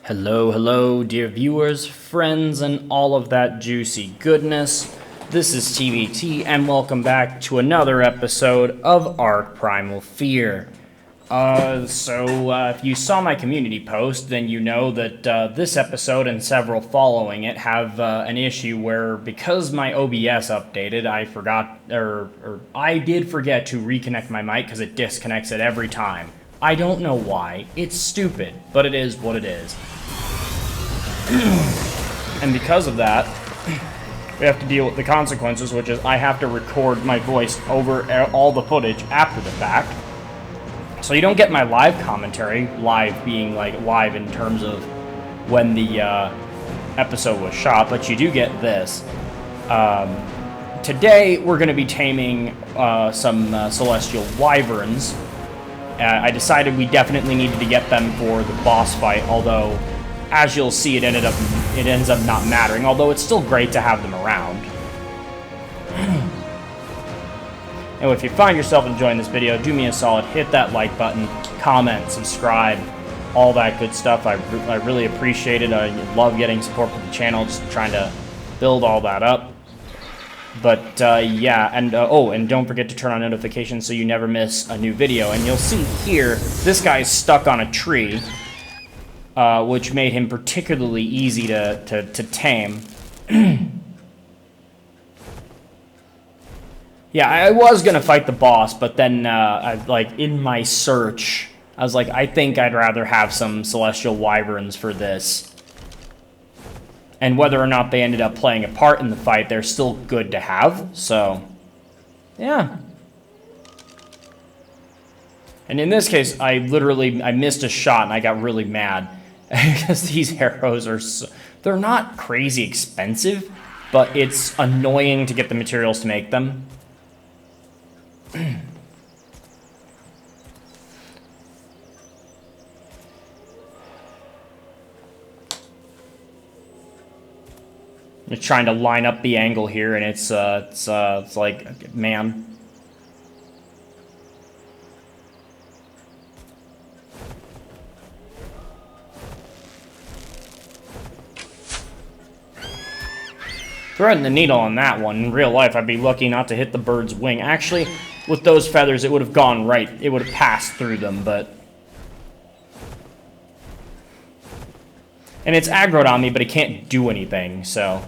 Hello, hello, dear viewers, friends, and all of that juicy goodness. This is TBT, and welcome back to another episode of ARK Primal Fear. If you saw my community post, then you know that this episode and several following it have an issue where, because my OBS updated, I did forget to reconnect my mic because it disconnects it every time. I don't know why. It's stupid, but it is what it is. And because of that, we have to deal with the consequences, which is I have to record my voice over all the footage after the fact. So you don't get my live commentary, live being like live in terms of when the episode was shot, but you do get this. Today we're going to be taming some celestial wyverns. I decided we definitely needed to get them for the boss fight, although as you'll see, it ends up not mattering, although it's still great to have them around. And if you find yourself enjoying this video, do me a solid, hit that like button, comment, subscribe, all that good stuff. I really appreciate it. I love getting support from the channel, just trying to build all that up. But yeah, and don't forget to turn on notifications so you never miss a new video. And you'll see here, this guy's stuck on a tree, which made him particularly easy to tame. Yeah, I was gonna fight the boss, but then in my search, I was like, I think I'd rather have some celestial wyverns for this. And whether or not they ended up playing a part in the fight, they're still good to have. So, yeah. And in this case, I missed a shot and I got really mad. Because these arrows they're not crazy expensive, but it's annoying to get the materials to make them. I'm trying to line up the angle here, and it's like, man. Threading the needle on that one. In real life, I'd be lucky not to hit the bird's wing. Actually, with those feathers, it would have gone right. It would have passed through them, but... And it's aggroed on me, but it can't do anything, so...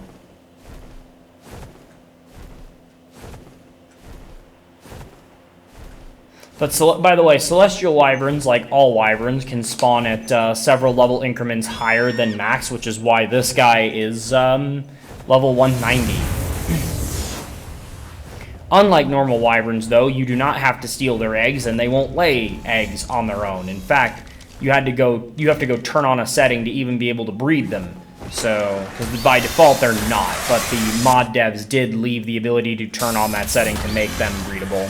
But, by the way, celestial wyverns, like all wyverns, can spawn at several level increments higher than max, which is why this guy is, level 190. Unlike normal wyverns, though, you do not have to steal their eggs, and they won't lay eggs on their own. In fact, you have to go turn on a setting to even be able to breed them. So, because by default they're not, but the mod devs did leave the ability to turn on that setting to make them breedable.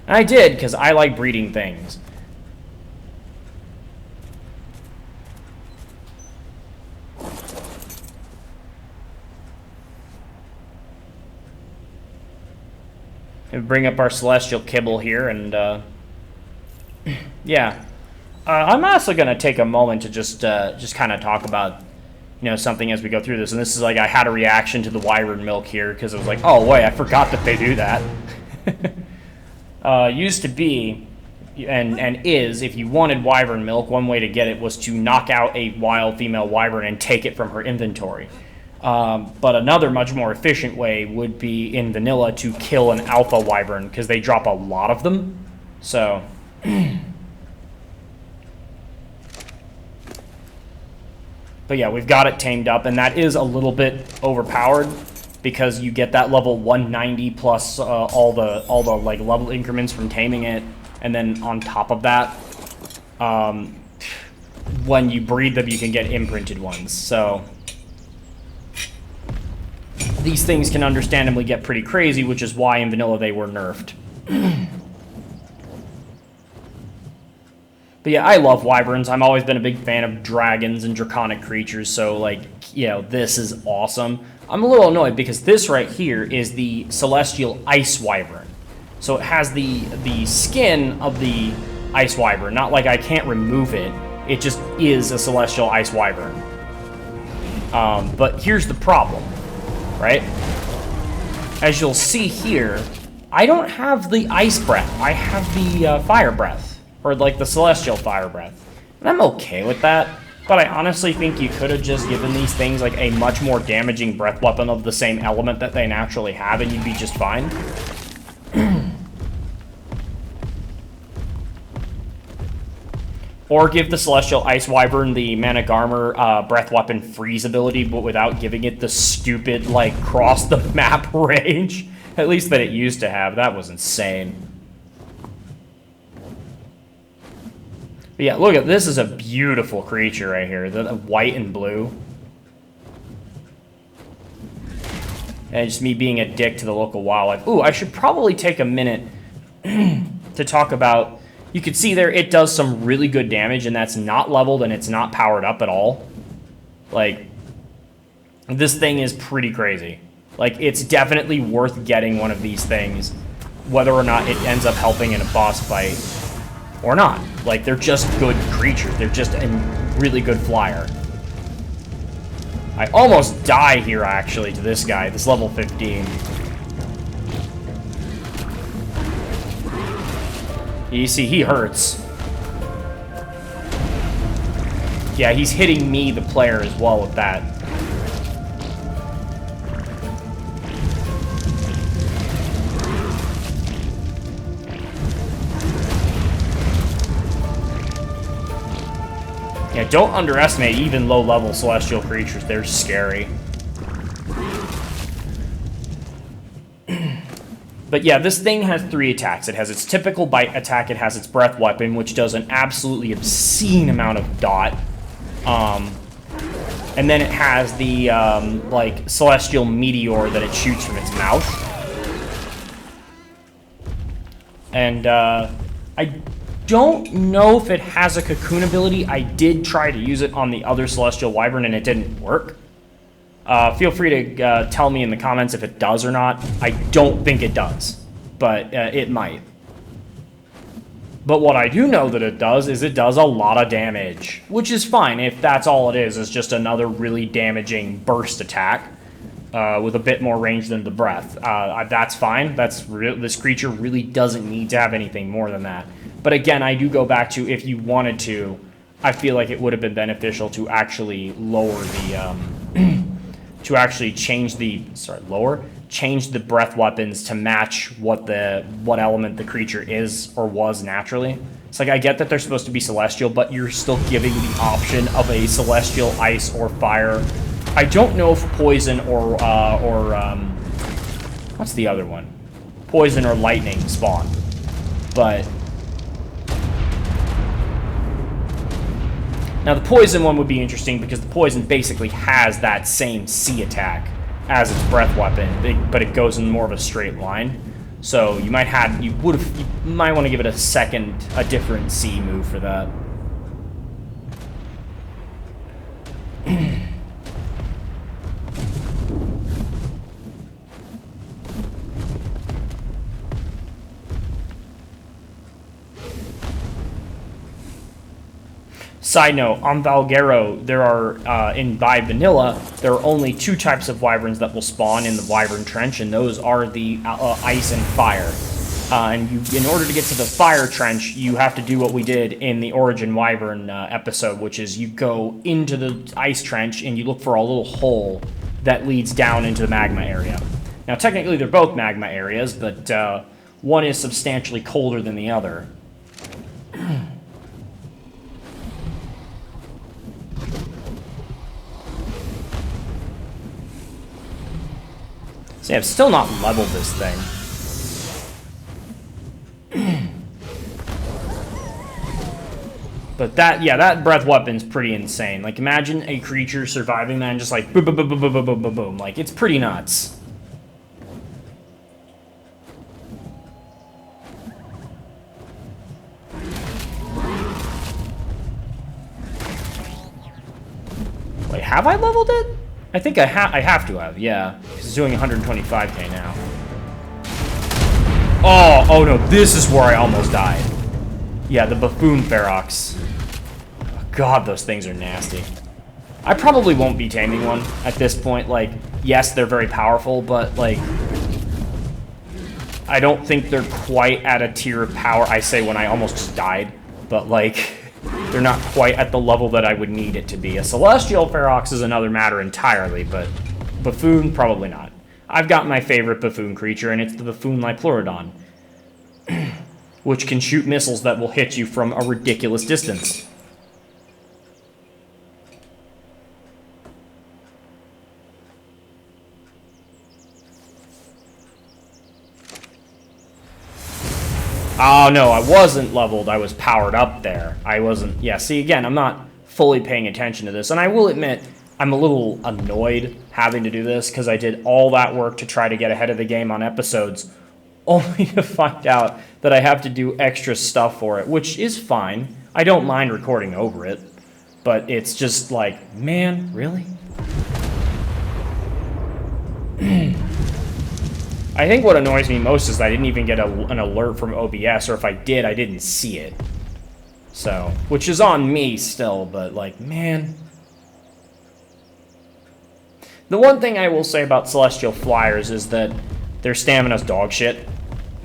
And I did, because I like breeding things. Bring up our celestial kibble here, and yeah, I'm also going to take a moment to just kind of talk about, something as we go through this. And this is like, I had a reaction to the wyvern milk here because it was like, oh wait, I forgot that they do that. Used to be, and is, if you wanted wyvern milk, one way to get it was to knock out a wild female wyvern and take it from her inventory. But another much more efficient way would be in vanilla to kill an alpha wyvern, because they drop a lot of them. So, but yeah, we've got it tamed up, and that is a little bit overpowered because you get that level 190 plus all the like level increments from taming it, and then on top of that, when you breed them, you can get imprinted ones. So these things can understandably get pretty crazy, which is why in vanilla they were nerfed. But yeah, I love wyverns. I've always been a big fan of dragons and draconic creatures, so like, this is awesome. I'm a little annoyed because this right here is the celestial ice wyvern. So it has the skin of the ice wyvern. Not like I can't remove it. It just is a celestial ice wyvern. But here's the problem, right? As you'll see here, I don't have the ice breath. I have the fire breath, or like the celestial fire breath. And I'm okay with that, but I honestly think you could have just given these things like a much more damaging breath weapon of the same element that they naturally have, and you'd be just fine. Or give the Celestial Ice Wyvern the Mana Garmer breath weapon freeze ability, but without giving it the stupid, like, cross the map range. At least that it used to have. That was insane. But yeah, look at this. Is a beautiful creature right here. The white and blue. And just me being a dick to the local wildlife. Ooh, I should probably take a minute to talk about... You can see there, it does some really good damage, and that's not leveled, and it's not powered up at all. Like, this thing is pretty crazy. Like, it's definitely worth getting one of these things, whether or not it ends up helping in a boss fight or not. Like, they're just good creatures. They're just a really good flyer. I almost die here, actually, to this guy, this level 15. You see, he hurts. Yeah, he's hitting me, the player, as well with that. Yeah, don't underestimate even low-level celestial creatures. They're scary. But yeah, this thing has 3 attacks. It has its typical bite attack, it has its breath weapon, which does an absolutely obscene amount of dot. And then it has the, like, celestial meteor that it shoots from its mouth. And, I don't know if it has a cocoon ability. I did try to use it on the other celestial wyvern, and it didn't work. Feel free to tell me in the comments if it does or not. I don't think it does, but it might. But what I do know that it does is it does a lot of damage, which is fine if that's all it is just another really damaging burst attack with a bit more range than the breath. That's fine. This creature really doesn't need to have anything more than that. But again, I do go back to if you wanted to, I feel like it would have been beneficial to actually lower the... to actually change the change the breath weapons to match what element the creature is or was naturally. It's like, I get that they're supposed to be celestial, but you're still giving the option of a celestial ice or fire. I don't know if poison or what's the other one? Poison or lightning spawn, but now, the poison one would be interesting because the poison basically has that same C attack as its breath weapon, but it goes in more of a straight line. So you might want to give it a different C move for that. Side note, on Valguero, there are, by vanilla, there are only 2 types of wyverns that will spawn in the wyvern trench, and those are the ice and fire. And in order to get to the fire trench, you have to do what we did in the Origin Wyvern episode, which is you go into the ice trench and you look for a little hole that leads down into the magma area. Now, technically, they're both magma areas, but one is substantially colder than the other. See, I've still not leveled this thing. But that breath weapon's pretty insane. Like, imagine a creature surviving that and just like boom, boom, boom, boom, boom, boom, boom, boom, boom. Like, it's pretty nuts. Wait, have I leveled it? I think I have to have, yeah. It's doing 125k now. Oh no, this is where I almost died. Yeah, the buffoon ferox. Oh, God, those things are nasty. I probably won't be taming one at this point. Like, yes, they're very powerful, but, like, I don't think they're quite at a tier of power. I say when I almost just died, but, like, they're not quite at the level that I would need it to be. A celestial ferox is another matter entirely, but buffoon, probably not. I've got my favorite buffoon creature, and it's the buffoon Liplurodon, which can shoot missiles that will hit you from a ridiculous distance. Oh, no, I wasn't leveled. I was powered up there. I wasn't... Yeah, see, again, I'm not fully paying attention to this. And I will admit, I'm a little annoyed having to do this because I did all that work to try to get ahead of the game on episodes, only to find out that I have to do extra stuff for it, which is fine. I don't mind recording over it, but it's just like, man, really? I think what annoys me most is that I didn't even get an alert from OBS, or if I did, I didn't see it. So, which is on me still, but like, man. The one thing I will say about Celestial Flyers is that their stamina's dog shit.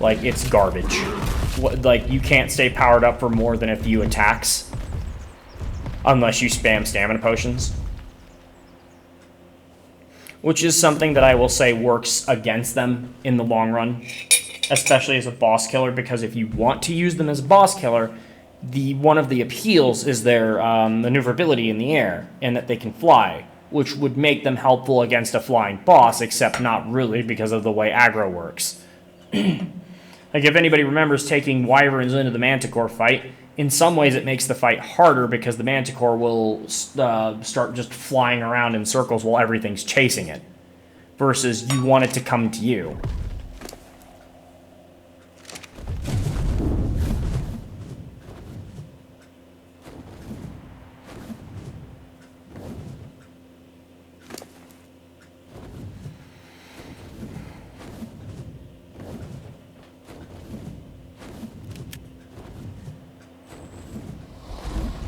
Like, it's garbage. Like, you can't stay powered up for more than a few attacks. Unless you spam stamina potions. Which is something that I will say works against them in the long run, especially as a boss killer, because if you want to use them as a boss killer, one of the appeals is their maneuverability in the air, and that they can fly, which would make them helpful against a flying boss, except not really because of the way aggro works. Like, if anybody remembers taking Wyverns into the Manticore fight, in some ways it makes the fight harder because the Manticore will start just flying around in circles while everything's chasing it, versus you want it to come to you.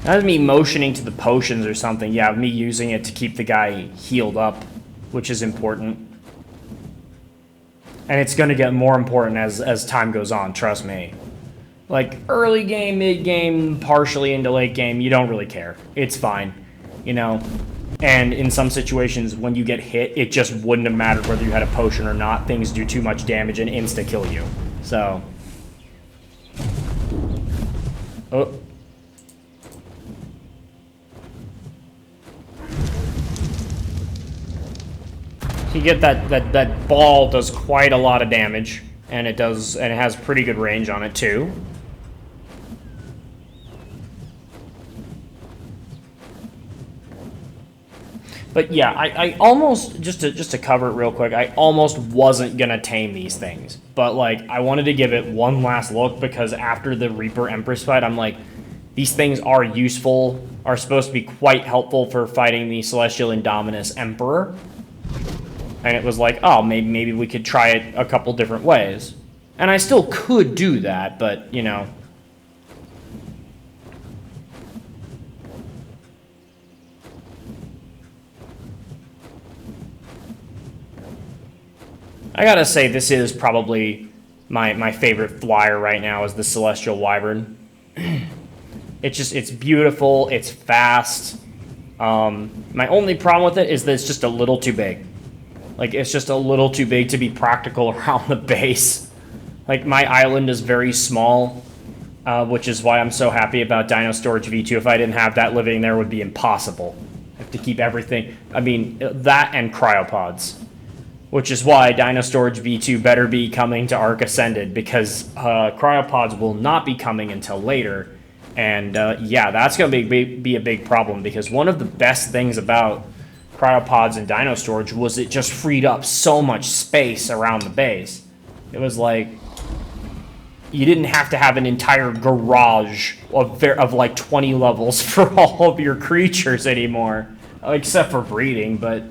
That's me motioning to the potions or something. Yeah, me using it to keep the guy healed up, which is important. And it's going to get more important as time goes on, trust me. Like, early game, mid game, partially into late game, you don't really care. It's fine, you know? And in some situations, when you get hit, it just wouldn't have mattered whether you had a potion or not. Things do too much damage and insta-kill you. So... Oh. You get that ball does quite a lot of damage, and it has pretty good range on it too. But yeah, I almost, just to cover it real quick, I almost wasn't gonna tame these things, but like I wanted to give it one last look because after the Reaper Empress fight, I'm like, these things are useful, are supposed to be quite helpful for fighting the Celestial Indominus Emperor. And it was like, oh, maybe we could try it a couple different ways. And I still could do that, but, you know. I gotta say, this is probably my favorite flyer right now is the Celestial Wyvern. It's beautiful, it's fast. My only problem with it is that it's just a little too big. Like, it's just a little too big to be practical around the base. Like, my island is very small, which is why I'm so happy about Dino Storage V2. If I didn't have that living there, it would be impossible. I have to keep everything... I mean, that and cryopods. Which is why Dino Storage V2 better be coming to ARK Ascended, because cryopods will not be coming until later. And, yeah, that's going to be a big problem, because one of the best things about cryopods and dino storage was it just freed up so much space around the base. It was like you didn't have to have an entire garage of like 20 levels for all of your creatures anymore, except for breeding. But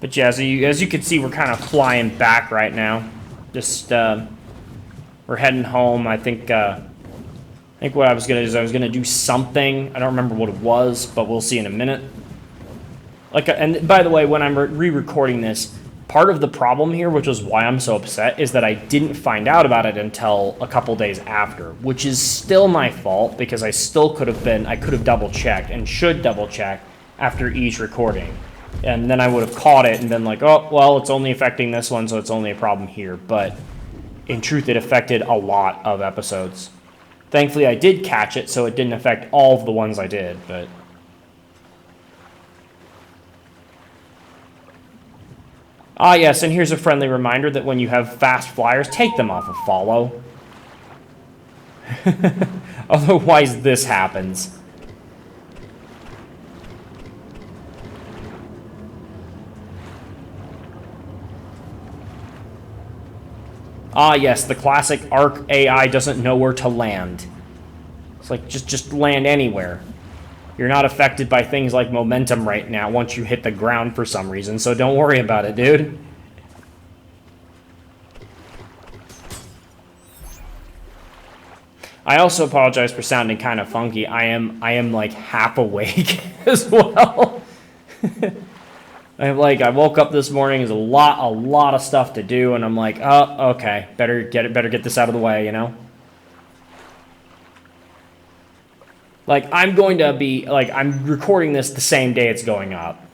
But yeah, as you can see, we're kind of flying back right now. Just we're heading home. I think what I was gonna do is I was gonna do something. I don't remember what it was, but we'll see in a minute. Like, and by the way, when I'm re-recording this, part of the problem here, which is why I'm so upset, is that I didn't find out about it until a couple days after, which is still my fault because I could have double checked and should double check after each recording. And then I would have caught it and been like, oh, well, it's only affecting this one, so it's only a problem here. But in truth, it affected a lot of episodes. Thankfully, I did catch it, so it didn't affect all of the ones I did, but... Ah, yes, and here's a friendly reminder that when you have fast flyers, take them off of follow. Otherwise, this happens. Ah, yes, the classic ARK AI doesn't know where to land. It's like, just land anywhere. You're not affected by things like momentum right now once you hit the ground for some reason, so don't worry about it, dude. I also apologize for sounding kind of funky. I am like half awake as well. I woke up this morning, there's a lot of stuff to do, and I'm like, oh, okay, better get this out of the way, you know? Like, I'm recording this the same day it's going up.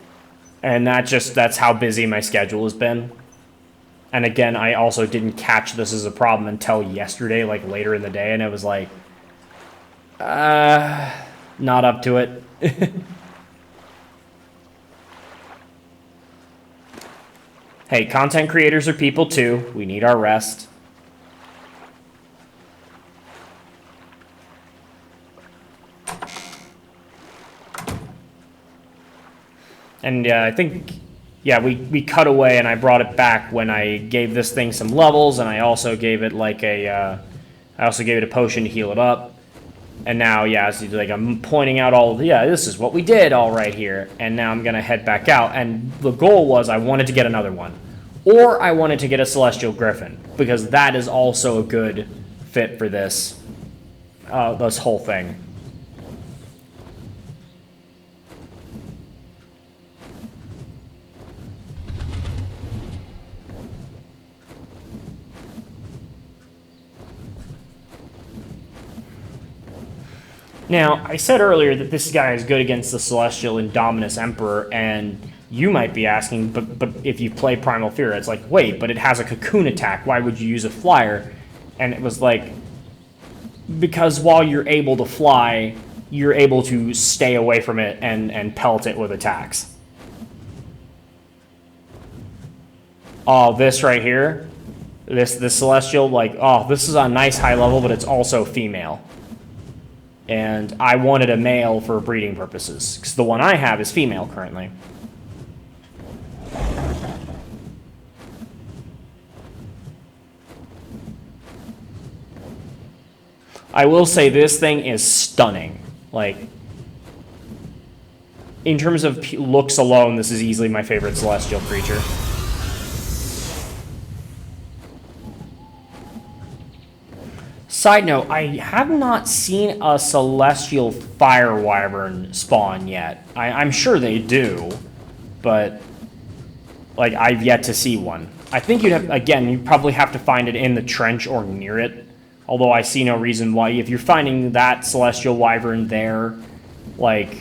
And that's how busy my schedule has been. And again, I also didn't catch this as a problem until yesterday, like later in the day, and it was like, not up to it. Hey, content creators are people too. We need our rest. And I think, yeah, we cut away and I brought it back when I gave this thing some levels, and I also gave it like a potion to heal it up. And now, yeah, so like I'm pointing out this is what we did all right here. And now I'm gonna head back out. And the goal was I wanted to get another one, or I wanted to get a Celestial Griffin, because that is also a good fit for this whole thing. Now, I said earlier that this guy is good against the Celestial Indominus Emperor, and you might be asking, but if you play Primal Fear, it's like, wait, but it has a cocoon attack, why would you use a flyer? And it was like, because while you're able to fly, you're able to stay away from it and pelt it with attacks. Oh, this right here, this Celestial, like, oh, this is a nice high level, but it's also female. And I wanted a male for breeding purposes, because the one I have is female currently. I will say this thing is stunning. Like, in terms of looks alone, this is easily my favorite celestial creature. Side note, I have not seen a celestial fire wyvern spawn yet. I'm sure they do, but like I've yet to see one. I think you'd probably have to find it in the trench or near it. Although I see no reason why, if you're finding that celestial wyvern there, like,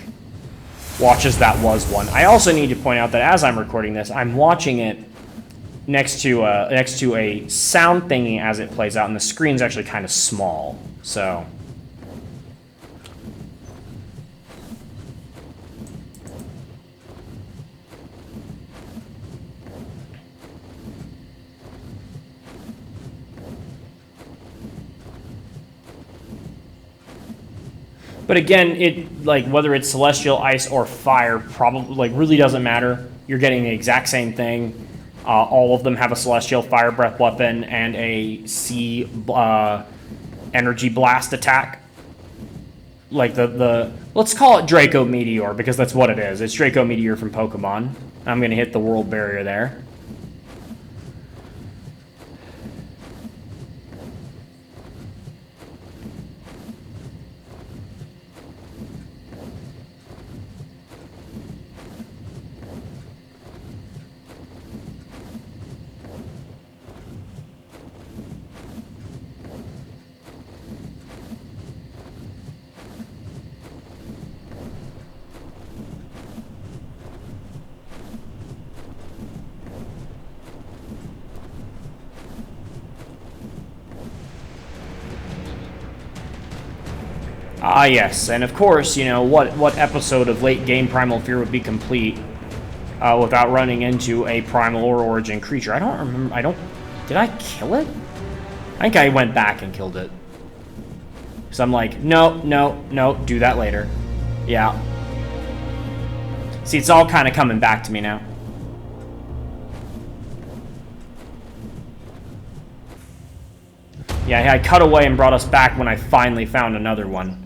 watch as that was one. I also need to point out that as I'm recording this, I'm watching it next to a sound thingy as it plays out, and the screen's actually kind of small, so. But again, whether it's celestial, ice, or fire, probably really doesn't matter. You're getting the exact same thing. All of them have a celestial fire breath weapon and a sea energy blast attack. Like let's call it Draco Meteor, because that's what it is. It's Draco Meteor from Pokemon. I'm going to hit the world barrier there. Ah, yes, and of course, you know, what episode of late game Primal Fear would be complete without running into a Primal or Origin creature? I don't remember, did I kill it? I think I went back and killed it. So I'm like, no, do that later. Yeah. See, it's all kind of coming back to me now. Yeah, I cut away and brought us back when I finally found another one.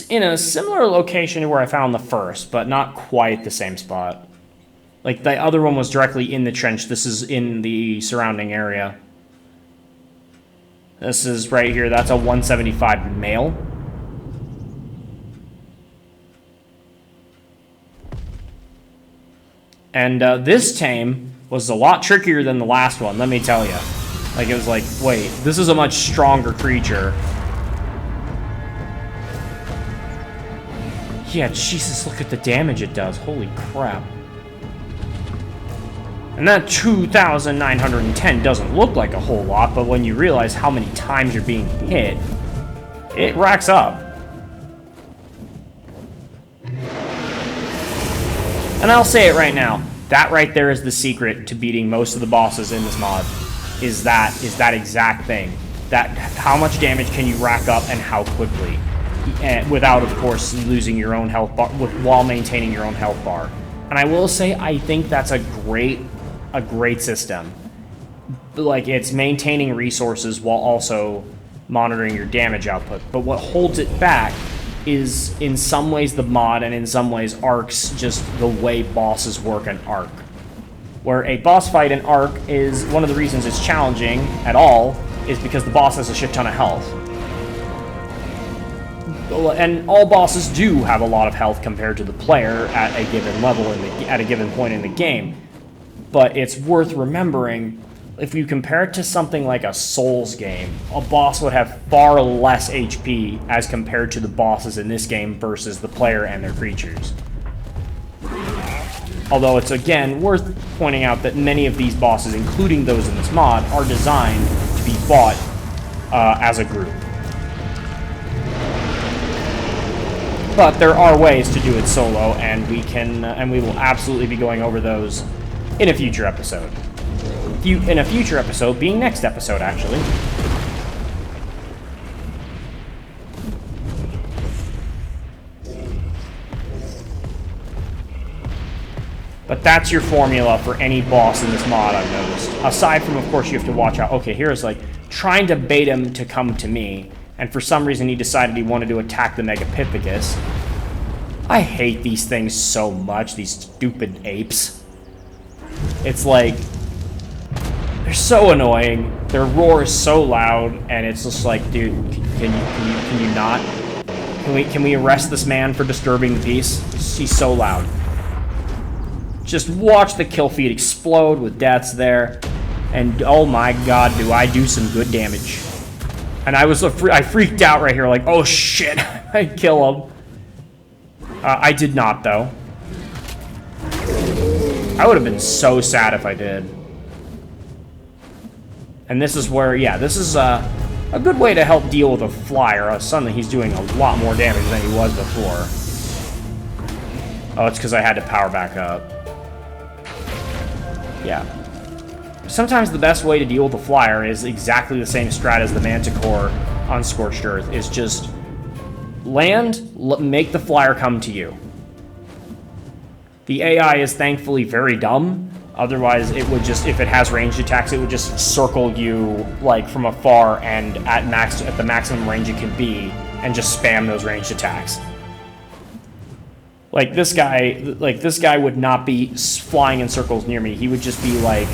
In a similar location to where I found the first, but not quite the same spot. Like, the other one was directly in the trench. This is in the surrounding area. This is right here. That's a 175 male. And this tame was a lot trickier than the last one, let me tell you. Like, it was like, wait, this is a much stronger creature. Yeah, Jesus, look at the damage it does. Holy crap. And that 2,910 doesn't look like a whole lot, but when you realize how many times you're being hit, it racks up. And I'll say it right now. That right there is the secret to beating most of the bosses in this mod. Is that exact thing. That how much damage can you rack up and how quickly. Without, of course, losing your own health bar, while maintaining your own health bar. And I will say, I think that's a great system. Like, it's maintaining resources while also monitoring your damage output. But what holds it back is, in some ways, the mod, and in some ways, ARK's just the way bosses work in ARK. Where a boss fight in ARK is, one of the reasons it's challenging at all, is because the boss has a shit ton of health. And all bosses do have a lot of health compared to the player at a given level, at a given point in the game. But it's worth remembering, if you compare it to something like a Souls game, a boss would have far less HP as compared to the bosses in this game versus the player and their creatures. Although it's, again, worth pointing out that many of these bosses, including those in this mod, are designed to be fought as a group. But there are ways to do it solo, and we will absolutely be going over those in a future episode. In a future episode, being next episode, actually. But that's your formula for any boss in this mod, I've noticed. Aside from, of course, you have to watch out. Okay, here's like trying to bait him to come to me. And for some reason he decided he wanted to attack the Megapithecus. I hate these things so much, these stupid apes. It's like, they're so annoying, their roar is so loud, and it's just like, dude, can you not? Can we arrest this man for disturbing the peace? He's so loud. Just watch the kill feed explode with deaths there, and oh my god, do I do some good damage. And I freaked out right here, like, oh shit, I kill him. I did not, though. I would have been so sad if I did. And this is where, yeah, this is a good way to help deal with a flyer. Suddenly he's doing a lot more damage than he was before. Oh, it's because I had to power back up. Yeah. Sometimes the best way to deal with a flyer is exactly the same strat as the Manticore on Scorched Earth, is just land, make the flyer come to you. The AI is thankfully very dumb, otherwise it would just, if it has ranged attacks, it would just circle you like from afar and at the maximum range it can be, and just spam those ranged attacks. Like this guy would not be flying in circles near me. He would just be like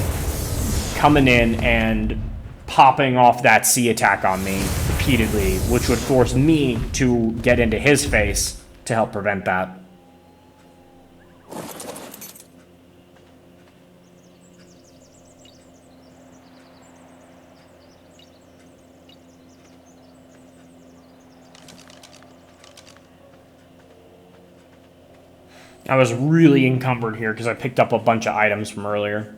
coming in and popping off that C attack on me repeatedly, which would force me to get into his face to help prevent that. I was really encumbered here because I picked up a bunch of items from earlier.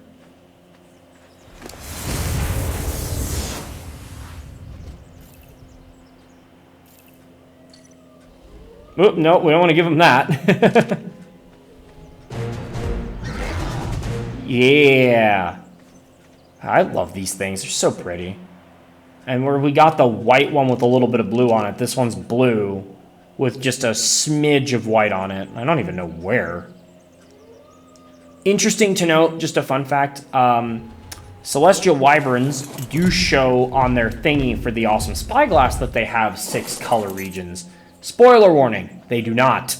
Oop, no, we don't want to give him that. Yeah. I love these things. They're so pretty. And where we got the white one with a little bit of blue on it, this one's blue with just a smidge of white on it. I don't even know where. Interesting to note, just a fun fact, Celestial Wyverns do show on their thingy for the awesome spyglass that they have 6 color regions. Spoiler warning, they do not.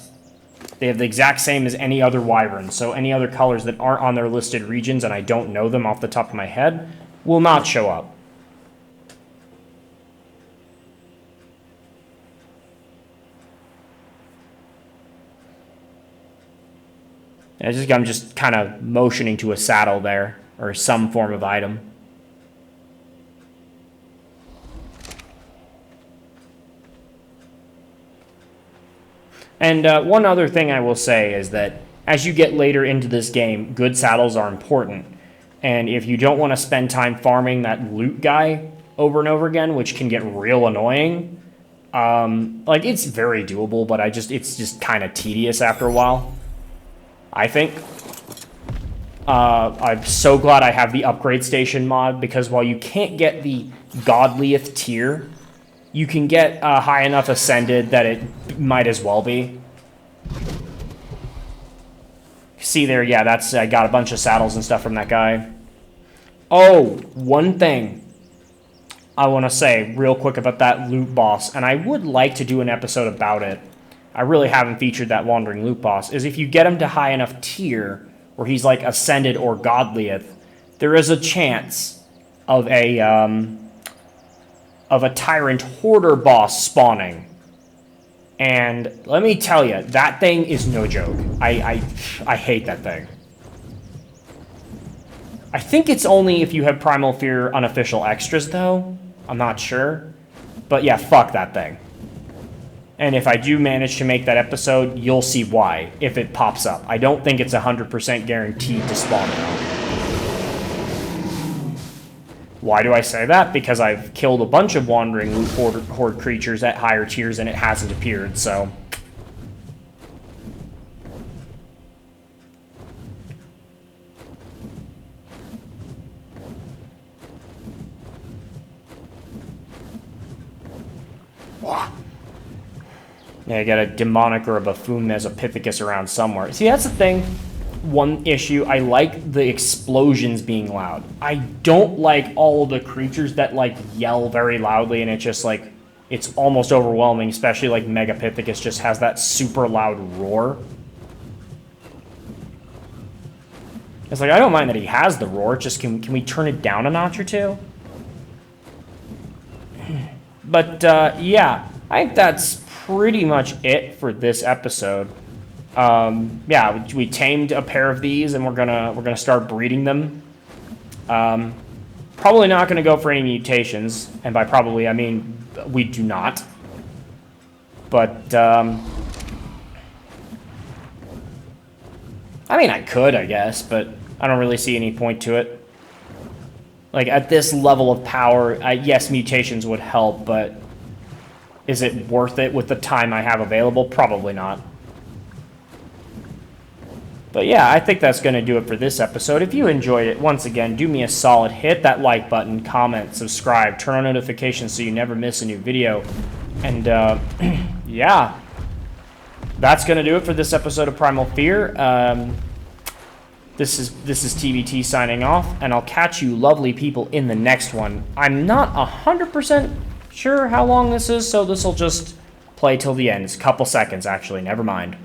They have the exact same as any other Wyvern, so any other colors that aren't on their listed regions, and I don't know them off the top of my head, will not show up. I'm just kind of motioning to a saddle there, or some form of item. And one other thing I will say is that as you get later into this game, good saddles are important. And if you don't want to spend time farming that loot guy over and over again, which can get real annoying, like it's very doable, but it's just kind of tedious after a while, I think. I'm so glad I have the upgrade station mod, because while you can't get the godliest tier, you can get high enough ascended that it might as well be. See there, yeah, that's I got a bunch of saddles and stuff from that guy. Oh, one thing I want to say real quick about that loot boss, and I would like to do an episode about it. I really haven't featured that wandering loot boss, is if you get him to high enough tier where he's like ascended or godlieth, there is a chance of a tyrant hoarder boss spawning. And let me tell you, that thing is no joke. I hate that thing. I think it's only if you have Primal Fear unofficial extras, though. I'm not sure. But yeah, fuck that thing. And if I do manage to make that episode, you'll see why, if it pops up. I don't think it's 100% guaranteed to spawn now. Why do I say that? Because I've killed a bunch of wandering loot horde creatures at higher tiers and it hasn't appeared, so... Yeah, I got a demonic or a buffoon mesopithecus around somewhere. See, that's the thing. One issue, I like the explosions being loud. I don't like all the creatures that like yell very loudly and it just like, it's almost overwhelming, especially like Megapithecus just has that super loud roar. It's like, I don't mind that he has the roar, just can we turn it down a notch or two? But yeah, I think that's pretty much it for this episode. Yeah, we tamed a pair of these, and we're gonna start breeding them. Probably not gonna go for any mutations, and by probably I mean we do not. But I mean I could, I guess, but I don't really see any point to it. Like at this level of power, yes, mutations would help, but is it worth it with the time I have available? Probably not. But yeah, I think that's going to do it for this episode. If you enjoyed it, once again, do me a solid. Hit that like button, comment, subscribe, turn on notifications so you never miss a new video. And yeah, that's going to do it for this episode of Primal Fear. This is TBT signing off, and I'll catch you lovely people in the next one. I'm not 100% sure how long this is, so this will just play till the end. It's a couple seconds, actually. Never mind.